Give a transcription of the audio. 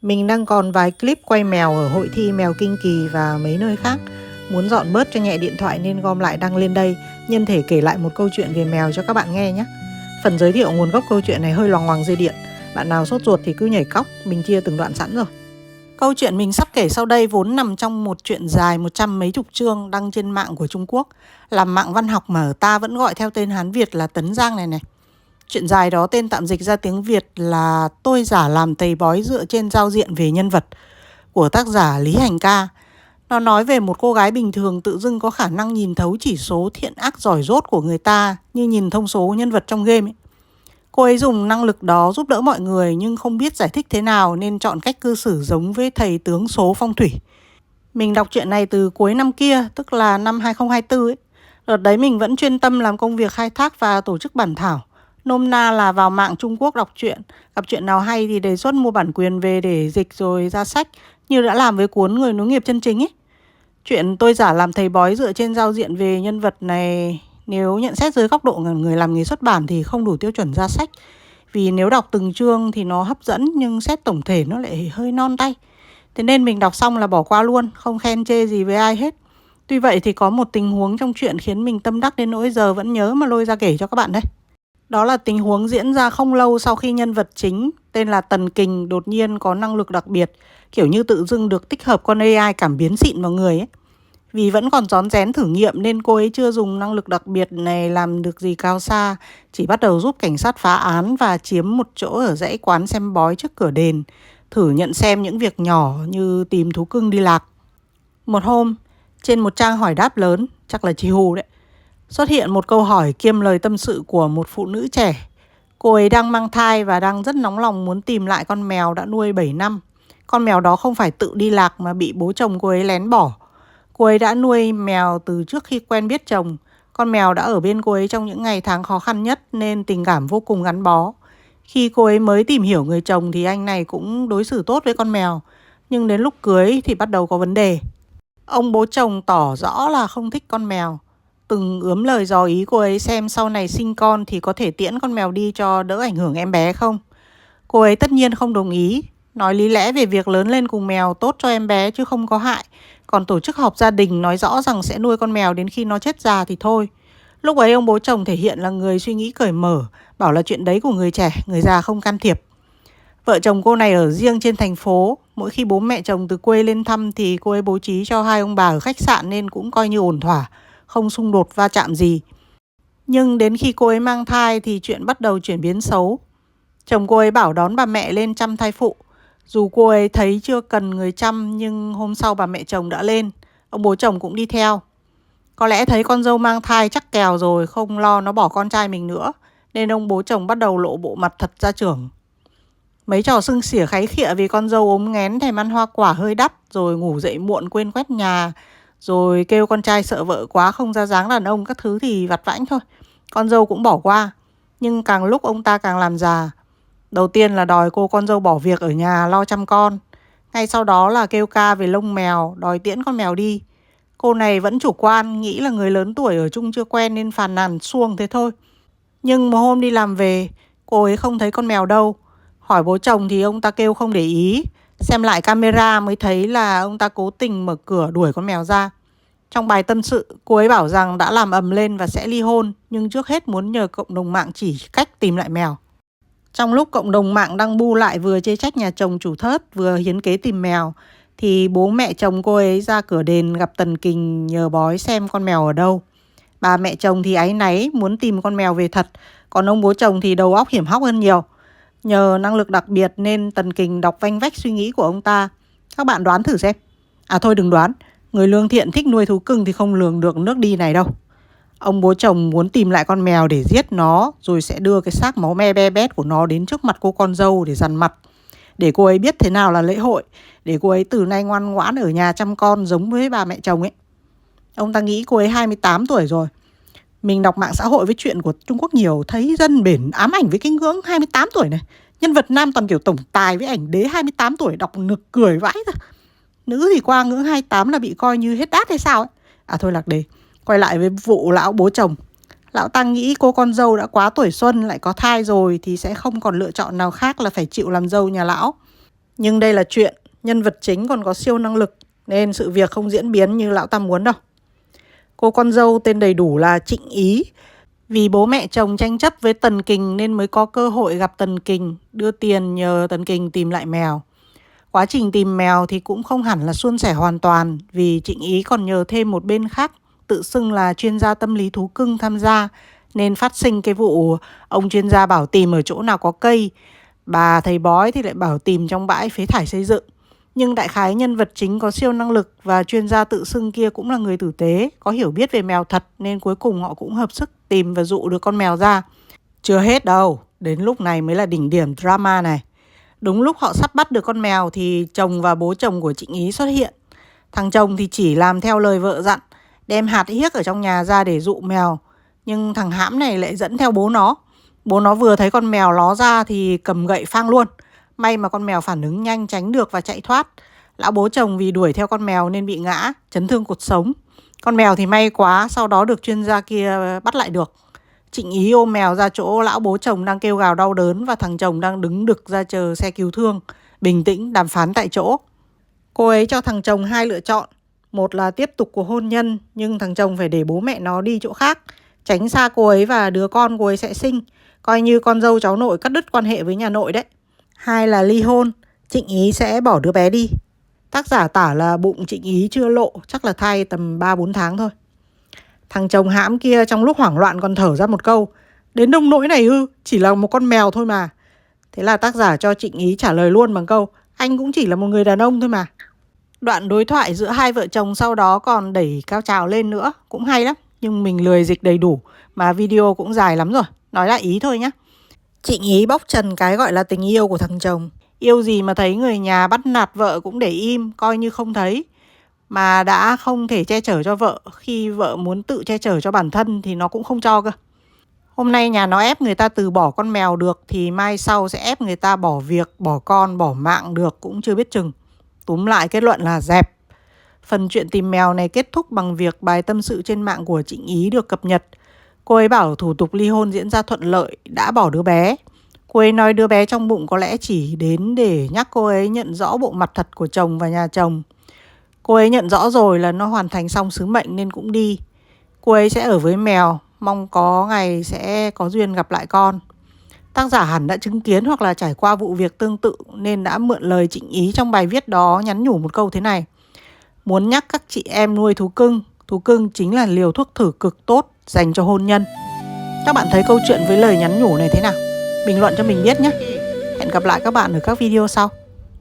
Mình đang còn vài clip quay mèo ở hội thi mèo Kinh Kỳ và mấy nơi khác. Muốn dọn bớt cho nhẹ điện thoại nên gom lại đăng lên đây, nhân thể kể lại một câu chuyện về mèo cho các bạn nghe nhé. Phần giới thiệu nguồn gốc câu chuyện này hơi loằng ngoằng dây điện. Bạn nào sốt ruột thì cứ nhảy cóc, mình chia từng đoạn sẵn rồi. Câu chuyện mình sắp kể sau đây vốn nằm trong một truyện dài 100 mấy chục chương đăng trên mạng của Trung Quốc. Làm mạng văn học mà ở ta vẫn gọi theo tên Hán Việt là Tấn Giang này. Chuyện dài đó tên tạm dịch ra tiếng Việt là Tôi giả làm thầy bói dựa trên giao diện về nhân vật của tác giả Lý Hành Ca. Nó nói về một cô gái bình thường tự dưng có khả năng nhìn thấu chỉ số thiện ác giỏi dốt của người ta như nhìn thông số nhân vật trong game ấy. Cô ấy dùng năng lực đó giúp đỡ mọi người nhưng không biết giải thích thế nào nên chọn cách cư xử giống với thầy tướng số phong thủy. Mình đọc chuyện này từ cuối năm kia, tức là năm 2024 ấy. Đợt đấy mình vẫn chuyên tâm làm công việc khai thác và tổ chức bản thảo. Nôm na là vào mạng Trung Quốc đọc truyện, gặp chuyện nào hay thì đề xuất mua bản quyền về để dịch rồi ra sách, như đã làm với cuốn Người nối nghiệp chân chính ấy. Chuyện Tôi giả làm thầy bói dựa trên giao diện về nhân vật này, nếu nhận xét dưới góc độ người làm nghề xuất bản thì không đủ tiêu chuẩn ra sách. Vì nếu đọc từng chương thì nó hấp dẫn nhưng xét tổng thể nó lại hơi non tay. Thế nên mình đọc xong là bỏ qua luôn, không khen chê gì với ai hết. Tuy vậy thì có một tình huống trong chuyện khiến mình tâm đắc đến nỗi giờ vẫn nhớ mà lôi ra kể cho các bạn đấy. Đó là tình huống diễn ra không lâu sau khi nhân vật chính tên là Tần Kình đột nhiên có năng lực đặc biệt, kiểu như tự dưng được tích hợp con AI cảm biến xịn vào người ấy. Vì vẫn còn rón rén thử nghiệm nên cô ấy chưa dùng năng lực đặc biệt này làm được gì cao xa, chỉ bắt đầu giúp cảnh sát phá án và chiếm một chỗ ở dãy quán xem bói trước cửa đền, thử nhận xem những việc nhỏ như tìm thú cưng đi lạc. Một hôm, trên một trang hỏi đáp lớn, chắc là chị Hù đấy, xuất hiện một câu hỏi kiêm lời tâm sự của một phụ nữ trẻ. Cô ấy đang mang thai và đang rất nóng lòng muốn tìm lại con mèo đã nuôi 7 năm. Con mèo đó không phải tự đi lạc mà bị bố chồng cô ấy lén bỏ. Cô ấy đã nuôi mèo từ trước khi quen biết chồng. Con mèo đã ở bên cô ấy trong những ngày tháng khó khăn nhất nên tình cảm vô cùng gắn bó. Khi cô ấy mới tìm hiểu người chồng thì anh này cũng đối xử tốt với con mèo. Nhưng đến lúc cưới thì bắt đầu có vấn đề. Ông bố chồng tỏ rõ là không thích con mèo. Từng ướm lời dò ý cô ấy xem sau này sinh con thì có thể tiễn con mèo đi cho đỡ ảnh hưởng em bé không. Cô ấy tất nhiên không đồng ý, nói lý lẽ về việc lớn lên cùng mèo tốt cho em bé chứ không có hại. Còn tổ chức họp gia đình nói rõ rằng sẽ nuôi con mèo đến khi nó chết già thì thôi. Lúc ấy ông bố chồng thể hiện là người suy nghĩ cởi mở, bảo là chuyện đấy của người trẻ, người già không can thiệp. Vợ chồng cô này ở riêng trên thành phố, mỗi khi bố mẹ chồng từ quê lên thăm thì cô ấy bố trí cho hai ông bà ở khách sạn nên cũng coi như ổn thỏa, không xung đột va chạm gì. Nhưng đến khi cô ấy mang thai thì chuyện bắt đầu chuyển biến xấu. Chồng cô ấy bảo đón bà mẹ lên chăm thai phụ. Dù cô ấy thấy chưa cần người chăm nhưng hôm sau bà mẹ chồng đã lên. Ông bố chồng cũng đi theo. Có lẽ thấy con dâu mang thai chắc kèo rồi, không lo nó bỏ con trai mình nữa, nên ông bố chồng bắt đầu lộ bộ mặt thật gia trưởng. Mấy trò xưng xỉa kháy khịa vì con dâu ốm nghén thèm ăn hoa quả hơi đắt, rồi ngủ dậy muộn quên quét nhà, rồi kêu con trai sợ vợ quá không ra dáng đàn ông các thứ thì vặt vãnh thôi. Con dâu cũng bỏ qua. Nhưng càng lúc ông ta càng làm già. Đầu tiên là đòi cô con dâu bỏ việc ở nhà lo chăm con. Ngay sau đó là kêu ca về lông mèo, đòi tiễn con mèo đi. Cô này vẫn chủ quan, nghĩ là người lớn tuổi ở chung chưa quen nên phàn nàn suông thế thôi. Nhưng một hôm đi làm về, cô ấy không thấy con mèo đâu. Hỏi bố chồng thì ông ta kêu không để ý. Xem lại camera mới thấy là ông ta cố tình mở cửa đuổi con mèo ra. Trong bài tâm sự, cô ấy bảo rằng đã làm ầm lên và sẽ ly hôn, nhưng trước hết muốn nhờ cộng đồng mạng chỉ cách tìm lại mèo. Trong lúc cộng đồng mạng đang bu lại vừa chê trách nhà chồng chủ thớt, vừa hiến kế tìm mèo, thì bố mẹ chồng cô ấy ra cửa đền gặp Tần Kình nhờ bói xem con mèo ở đâu. Bà mẹ chồng thì áy náy muốn tìm con mèo về thật, còn ông bố chồng thì đầu óc hiểm hóc hơn nhiều. Nhờ năng lực đặc biệt nên Tần Kình đọc vanh vách suy nghĩ của ông ta. Các bạn đoán thử xem. À thôi đừng đoán, người lương thiện thích nuôi thú cưng thì không lường được nước đi này đâu. Ông bố chồng muốn tìm lại con mèo để giết nó, rồi sẽ đưa cái xác máu me be bét của nó đến trước mặt cô con dâu để dằn mặt. Để cô ấy biết thế nào là lễ hội, để cô ấy từ nay ngoan ngoãn ở nhà chăm con giống với bà mẹ chồng ấy. Ông ta nghĩ cô ấy 28 tuổi rồi. Mình đọc mạng xã hội với chuyện của Trung Quốc nhiều, thấy dân bển ám ảnh với cái ngưỡng 28 tuổi này. Nhân vật nam toàn kiểu tổng tài với ảnh đế 28 tuổi đọc nực cười vãi ra. Nữ thì qua ngưỡng 28 là bị coi như hết đát hay sao ấy. À thôi lạc đề. Quay lại với vụ lão bố chồng. Lão ta nghĩ cô con dâu đã quá tuổi xuân lại có thai rồi thì sẽ không còn lựa chọn nào khác là phải chịu làm dâu nhà lão. Nhưng đây là chuyện, nhân vật chính còn có siêu năng lực nên sự việc không diễn biến như lão ta muốn đâu. Cô con dâu tên đầy đủ là Trịnh Ý. Vì bố mẹ chồng tranh chấp với Tần Kình nên mới có cơ hội gặp Tần Kình, đưa tiền nhờ Tần Kình tìm lại mèo. Quá trình tìm mèo thì cũng không hẳn là suôn sẻ hoàn toàn, vì Trịnh Ý còn nhờ thêm một bên khác tự xưng là chuyên gia tâm lý thú cưng tham gia, nên phát sinh cái vụ ông chuyên gia bảo tìm ở chỗ nào có cây, bà thầy bói thì lại bảo tìm trong bãi phế thải xây dựng. Nhưng đại khái nhân vật chính có siêu năng lực và chuyên gia tự xưng kia cũng là người tử tế, có hiểu biết về mèo thật, nên cuối cùng họ cũng hợp sức tìm và dụ được con mèo ra. Chưa hết đâu, đến lúc này mới là đỉnh điểm drama này. Đúng lúc họ sắp bắt được con mèo thì chồng và bố chồng của Trịnh Ý xuất hiện. Thằng chồng thì chỉ làm theo lời vợ dặn, đem hạt hiếc ở trong nhà ra để dụ mèo. Nhưng thằng hãm này lại dẫn theo bố nó. Bố nó vừa thấy con mèo ló ra thì cầm gậy phang luôn. May mà con mèo phản ứng nhanh, tránh được và chạy thoát. Lão bố chồng vì đuổi theo con mèo nên bị ngã, chấn thương cột sống. Con mèo thì may quá, sau đó được chuyên gia kia bắt lại được. Trịnh Ý ôm mèo ra chỗ lão bố chồng đang kêu gào đau đớn và thằng chồng đang đứng đực ra chờ xe cứu thương, bình tĩnh đàm phán tại chỗ. Cô ấy cho thằng chồng hai lựa chọn. Một là tiếp tục cuộc hôn nhân, nhưng thằng chồng phải để bố mẹ nó đi chỗ khác, tránh xa cô ấy và đứa con cô ấy sẽ sinh, coi như con dâu cháu nội cắt đứt quan hệ với nhà nội đấy. Hai là ly hôn, Trịnh Ý sẽ bỏ đứa bé đi. Tác giả tả là bụng Trịnh Ý chưa lộ, chắc là thai tầm 3-4 tháng thôi. Thằng chồng hãm kia trong lúc hoảng loạn còn thở ra một câu: đến nông nỗi này ư, chỉ là một con mèo thôi mà. Thế là tác giả cho Trịnh Ý trả lời luôn bằng câu: anh cũng chỉ là một người đàn ông thôi mà. Đoạn đối thoại giữa hai vợ chồng sau đó còn đẩy cao trào lên nữa, cũng hay lắm. Nhưng mình lười dịch đầy đủ, mà video cũng dài lắm rồi, nói lại ý thôi nhé. Trịnh Ý bóc trần cái gọi là tình yêu của thằng chồng. Yêu gì mà thấy người nhà bắt nạt vợ cũng để im, coi như không thấy. Mà đã không thể che chở cho vợ, khi vợ muốn tự che chở cho bản thân thì nó cũng không cho cơ. Hôm nay nhà nó ép người ta từ bỏ con mèo được thì mai sau sẽ ép người ta bỏ việc, bỏ con, bỏ mạng được cũng chưa biết chừng. Túm lại kết luận là dẹp. Phần chuyện tìm mèo này kết thúc bằng việc bài tâm sự trên mạng của Trịnh Ý được cập nhật. Cô ấy bảo thủ tục ly hôn diễn ra thuận lợi, đã bỏ đứa bé. Cô ấy nói đứa bé trong bụng có lẽ chỉ đến để nhắc cô ấy nhận rõ bộ mặt thật của chồng và nhà chồng. Cô ấy nhận rõ rồi là nó hoàn thành xong sứ mệnh nên cũng đi. Cô ấy sẽ ở với mèo, mong có ngày sẽ có duyên gặp lại con. Tác giả hẳn đã chứng kiến hoặc là trải qua vụ việc tương tự nên đã mượn lời Trịnh Ý trong bài viết đó nhắn nhủ một câu thế này: muốn nhắc các chị em nuôi thú cưng chính là liều thuốc thử cực tốt dành cho hôn nhân. Các bạn thấy câu chuyện với lời nhắn nhủ này thế nào? Bình luận cho mình biết nhé. Hẹn gặp lại các bạn ở các video sau.